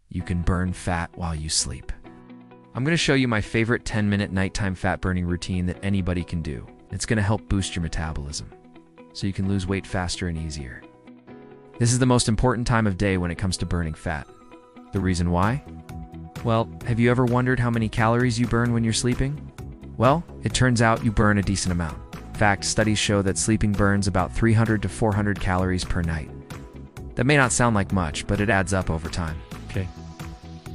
you can burn fat while you sleep. I'm going to show you my favorite 10-minute nighttime fat-burning routine that anybody can do. It's going to help boost your metabolism, so you can lose weight faster and easier. This is the most important time of day when it comes to burning fat. The reason why? Well, have you ever wondered how many calories you burn when you're sleeping? Well, it turns out you burn a decent amount. In fact, studies show that sleeping burns about 300 to 400 calories per night. That may not sound like much, but it adds up over time. Okay.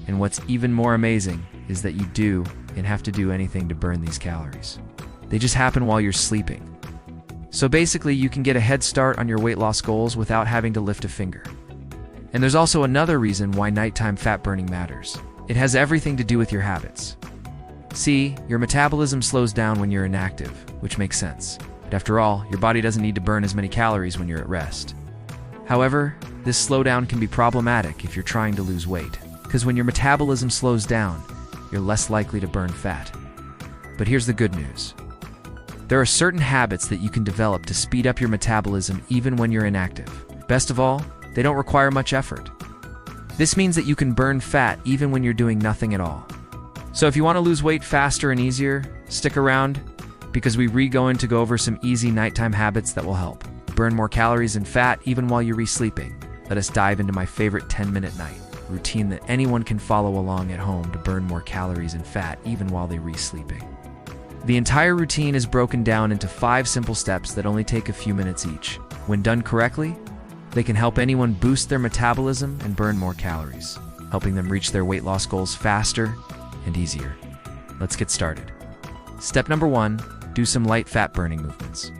And what's even more amazing is that you don't have to do anything to burn these calories. They just happen while you're sleeping. So basically, you can get a head start on your weight loss goals without having to lift a finger. And there's also another reason why nighttime fat burning matters. It has everything to do with your habits. See, your metabolism slows down when you're inactive, which makes sense. But after all, your body doesn't need to burn as many calories when you're at rest. However, this slowdown can be problematic if you're trying to lose weight, because when your metabolism slows down, you're less likely to burn fat. But here's the good news. There are certain habits that you can develop to speed up your metabolism even when you're inactive. Best of all, they don't require much effort. This means that you can burn fat even when you're doing nothing at all. So if you want to lose weight faster and easier, stick around, because we're going to go over some easy nighttime habits that will help burn more calories and fat even while you're sleeping. Let us dive into my favorite 10-minute night routine that anyone can follow along at home to burn more calories and fat even while they're sleeping. The entire routine is broken down into 5 simple steps that only take a few minutes each. When done correctly, they can help anyone boost their metabolism and burn more calories, helping them reach their weight loss goals faster and easier. Let's get started. Step number 1, do some light fat burning movements.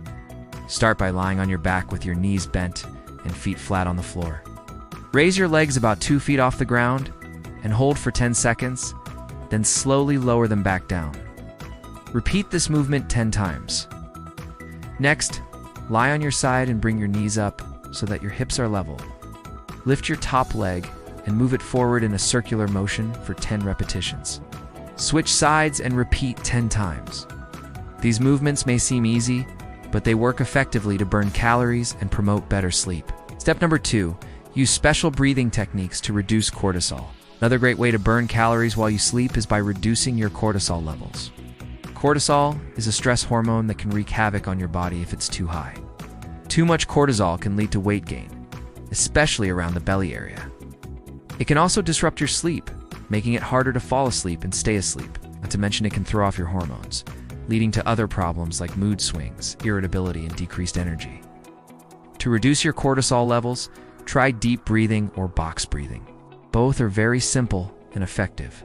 Start by lying on your back with your knees bent and feet flat on the floor. Raise your legs about 2 feet off the ground and hold for 10 seconds, then slowly lower them back down. Repeat this movement 10 times. Next, lie on your side and bring your knees up so that your hips are level. Lift your top leg and move it forward in a circular motion for 10 repetitions. Switch sides and repeat 10 times. These movements may seem easy, but they work effectively to burn calories and promote better sleep. Step number 2, use special breathing techniques to reduce cortisol. Another great way to burn calories while you sleep is by reducing your cortisol levels. Cortisol is a stress hormone that can wreak havoc on your body if it's too high. Too much cortisol can lead to weight gain, especially around the belly area. It can also disrupt your sleep, making it harder to fall asleep and stay asleep. Not to mention it can throw off your hormones, leading to other problems like mood swings, irritability, and decreased energy. To reduce your cortisol levels, try deep breathing or box breathing. Both are very simple and effective.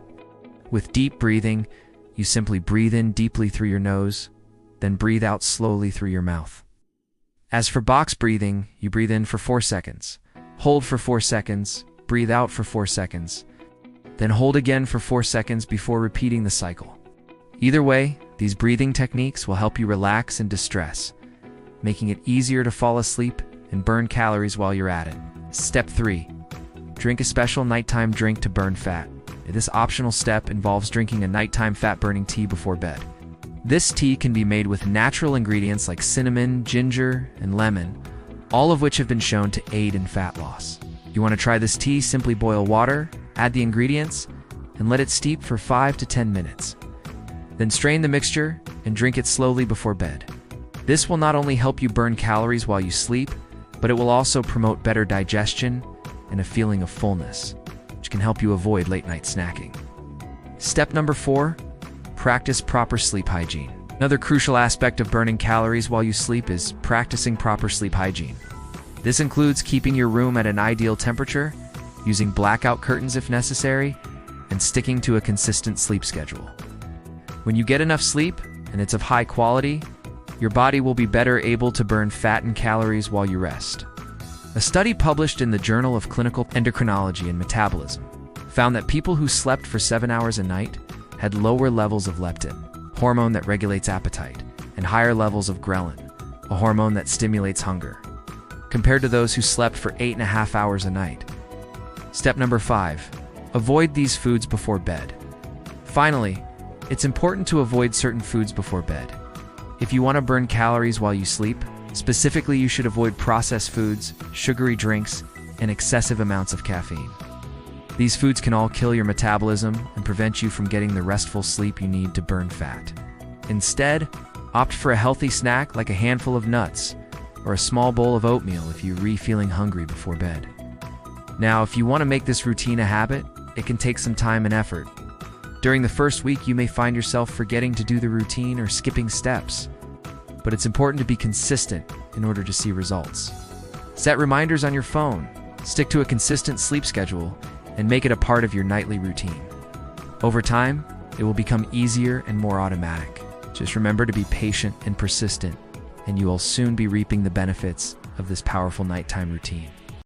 With deep breathing, you simply breathe in deeply through your nose, then breathe out slowly through your mouth. As for box breathing, you breathe in for 4 seconds, hold for 4 seconds, breathe out for 4 seconds, then hold again for 4 seconds before repeating the cycle. Either way, these breathing techniques will help you relax and distress, making it easier to fall asleep and burn calories while you're at it. Step 3, drink a special nighttime drink to burn fat. This optional step involves drinking a nighttime fat-burning tea before bed. This tea can be made with natural ingredients like cinnamon, ginger, and lemon, all of which have been shown to aid in fat loss. You want to try this tea? Simply boil water, add the ingredients, and let it steep for 5 to 10 minutes. Then strain the mixture and drink it slowly before bed. This will not only help you burn calories while you sleep, but it will also promote better digestion and a feeling of fullness, which can help you avoid late-night snacking. Step number 4, practice proper sleep hygiene. Another crucial aspect of burning calories while you sleep is practicing proper sleep hygiene. This includes keeping your room at an ideal temperature, using blackout curtains if necessary, and sticking to a consistent sleep schedule. When you get enough sleep, and it's of high quality, your body will be better able to burn fat and calories while you rest. A study published in the Journal of Clinical Endocrinology and Metabolism found that people who slept for 7 hours a night had lower levels of leptin, a hormone that regulates appetite, and higher levels of ghrelin, a hormone that stimulates hunger, compared to those who slept for 8.5 hours a night. Step number 5, avoid these foods before bed. Finally, it's important to avoid certain foods before bed. If you want to burn calories while you sleep, specifically you should avoid processed foods, sugary drinks, and excessive amounts of caffeine. These foods can all kill your metabolism and prevent you from getting the restful sleep you need to burn fat. Instead, opt for a healthy snack like a handful of nuts or a small bowl of oatmeal if you're feeling hungry before bed. Now, if you want to make this routine a habit, it can take some time and effort. During the first week, you may find yourself forgetting to do the routine or skipping steps, but it's important to be consistent in order to see results. Set reminders on your phone, stick to a consistent sleep schedule, and make it a part of your nightly routine. Over time, it will become easier and more automatic. Just remember to be patient and persistent, and you will soon be reaping the benefits of this powerful nighttime routine.